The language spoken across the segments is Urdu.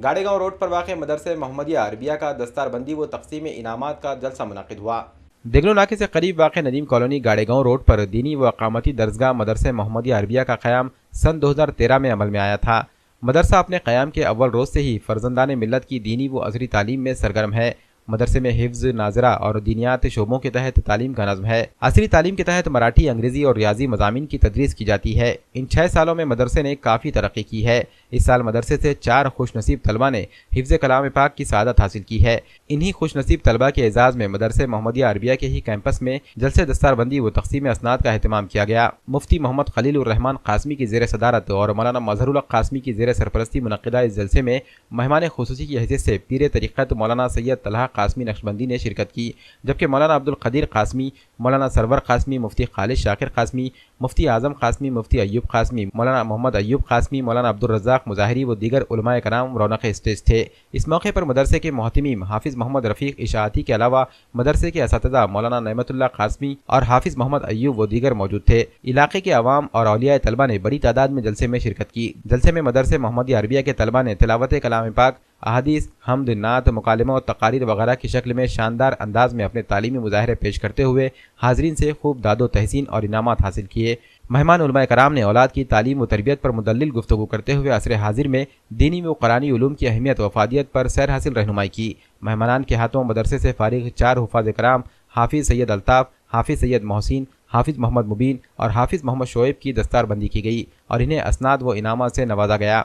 گاڑے گاؤں روڈ پر واقع مدرسہ محمدیہ عربیہ کا دستار بندی و تقسیم انعامات کا جلسہ منعقد ہوا۔ دیگلو ناکے سے قریب واقع ندیم کالونی گاڑے گاؤں روڈ پر دینی و اقامتی درسگاہ مدرسہ محمدیہ عربیہ کا قیام سن 2013 میں عمل میں آیا تھا۔ مدرسہ اپنے قیام کے اول روز سے ہی فرزندان ملت کی دینی و عصری تعلیم میں سرگرم ہے۔ مدرسے میں حفظ، ناظرہ اور دینیات شعبوں کے تحت تعلیم کا نظم ہے۔ عصری تعلیم کے تحت مراٹھی، انگریزی اور ریاضی مضامین کی تدریس کی جاتی ہے۔ ان 6 سالوں میں مدرسے نے کافی ترقی کی ہے۔ اس سال مدرسے سے 4 خوش نصیب طلبہ نے حفظ کلام پاک کی سعادت حاصل کی ہے۔ انہی خوش نصیب طلبہ کے اعزاز میں مدرسہ محمدیہ عربیہ کے ہی کیمپس میں جلسے دستار بندی و تقسیم اسناد کا اہتمام کیا گیا۔ مفتی محمد خلیل الرحمن قاسمی کی زیر صدارت اور مولانا مظہر الحق قاسمی کی زیر سرپرستی منعقدہ اس جلسے میں مہمان خصوصی کی حیثیت سے پیر طریقت مولانا سید طلحہ قاسمی نقشبندی نے شرکت کی، جبکہ مولانا عبدالقدیر قاسمی، مولانا سرور قاسمی، مفتی خالد شاکر قاسمی، مفتی اعظم قاسمی، مفتی ایوب قاسمی، مولانا محمد ایوب قاسمی، مولانا عبدالرزاق مظاہری و دیگر علماء کرام رونق اسٹیج تھے۔ اس موقع پر مدرسے کے محتمیم حافظ محمد رفیق اشاعتی کے علاوہ مدرسے کے اساتذہ مولانا نعمت اللہ قاسمی اور حافظ محمد ایوب و دیگر موجود تھے۔ علاقے کے عوام اور اولیاء طلبہ نے بڑی تعداد میں جلسے میں شرکت کی۔ جلسے میں مدرسہ محمدیہ عربیہ کے طلبہ نے تلاوت کلام پاک، احادیث، حمد، نعت، مکالمہ اور تقاریر وغیرہ کی شکل میں شاندار انداز میں اپنے تعلیمی مظاہرے پیش کرتے ہوئے حاضرین سے خوب داد و تحسین اور انعامات حاصل کیے۔ مہمان علماء کرام نے اولاد کی تعلیم و تربیت پر مدلل گفتگو کرتے ہوئے عصر حاضر میں دینی و قرآنی علوم کی اہمیت و افادیت پر سیر حاصل رہنمائی کی۔ مہمانان کے ہاتھوں مدرسے سے فارغ 4 حفاظ کرام حافظ سید الطاف، حافظ سید محسن، حافظ محمد مبین اور حافظ محمد شعیب کی دستار بندی کی گئی اور انہیں اسناد و انعامات سے نوازا گیا۔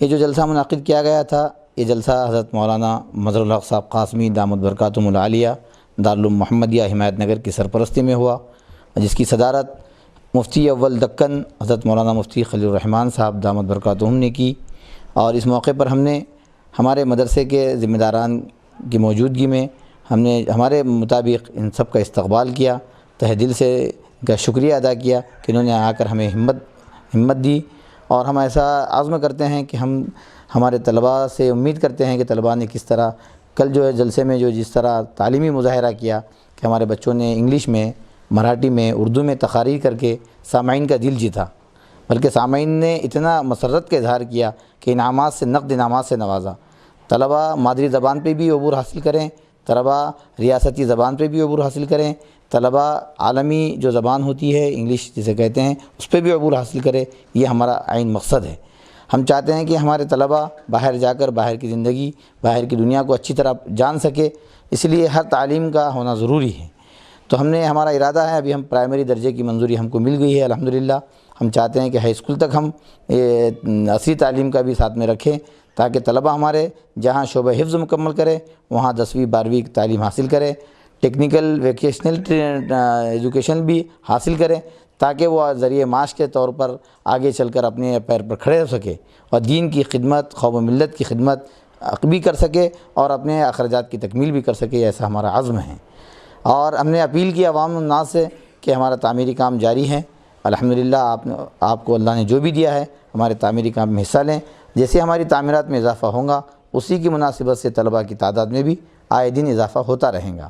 یہ جو جلسہ منعقد کیا گیا تھا، یہ جلسہ حضرت مولانا مظہر الحق صاحب قاسمی دامت برکاتہم العالیہ دارالعلوم محمدیہ ہمایت نگر کی سرپرستی میں ہوا، جس کی صدارت مفتی اول دکن حضرت مولانا مفتی خلیل الرحمن صاحب دامت برکاتہم نے کی، اور اس موقع پر ہم نے ہمارے مدرسے کے ذمہ داران کی موجودگی میں ہم نے ہمارے مطابق ان سب کا استقبال کیا، تہ دل سے ان کا شکریہ ادا کیا کہ انہوں نے آ کر ہمیں ہمت دی، اور ہم ایسا عزم کرتے ہیں کہ ہم ہمارے طلباء سے امید کرتے ہیں کہ طلباء نے کس طرح کل جو ہے جلسے میں جو جس طرح تعلیمی مظاہرہ کیا کہ ہمارے بچوں نے انگلش میں، مراٹھی میں، اردو میں تقاریر کر کے سامعین کا دل جیتا، بلکہ سامعین نے اتنا مسرت کا اظہار کیا کہ انعامات سے، نقد انعامات سے نوازا۔ طلباء مادری زبان پہ بھی عبور حاصل کریں، طلباء ریاستی زبان پہ بھی عبور حاصل کریں، طلباء عالمی جو زبان ہوتی ہے انگلش جسے کہتے ہیں اس پہ بھی عبور حاصل کرے، یہ ہمارا عین مقصد ہے۔ ہم چاہتے ہیں کہ ہمارے طلباء باہر جا کر باہر کی زندگی، باہر کی دنیا کو اچھی طرح جان سکے، اس لیے ہر تعلیم کا ہونا ضروری ہے۔ تو ہمارا ارادہ ہے، ابھی ہم پرائمری درجے کی منظوری ہم کو مل گئی ہے الحمدللہ، ہم چاہتے ہیں کہ ہائی اسکول تک ہم عصری تعلیم کا بھی ساتھ میں رکھیں، تاکہ طلباء ہمارے جہاں شعبہ حفظ مکمل کرے وہاں 10ویں 12ویں کی تعلیم حاصل کرے، ٹیکنیکل ویکیشنل ایجوکیشن بھی حاصل کریں، تاکہ وہ ذریعہ معاش کے طور پر آگے چل کر اپنے پیر پر کھڑے ہو سکے اور دین کی خدمت، قوم و ملت کی خدمت بھی کر سکے اور اپنے اخراجات کی تکمیل بھی کر سکے، ایسا ہمارا عزم ہے۔ اور ہم نے اپیل کی عوام الناس سے کہ ہمارا تعمیری کام جاری ہے، الحمدللہ آپ کو اللہ نے جو بھی دیا ہے ہمارے تعمیری کام میں حصہ لیں، جیسے ہماری تعمیرات میں اضافہ ہوگا اسی کی مناسبت سے طلباء کی تعداد میں بھی آئے دن اضافہ ہوتا رہے گا۔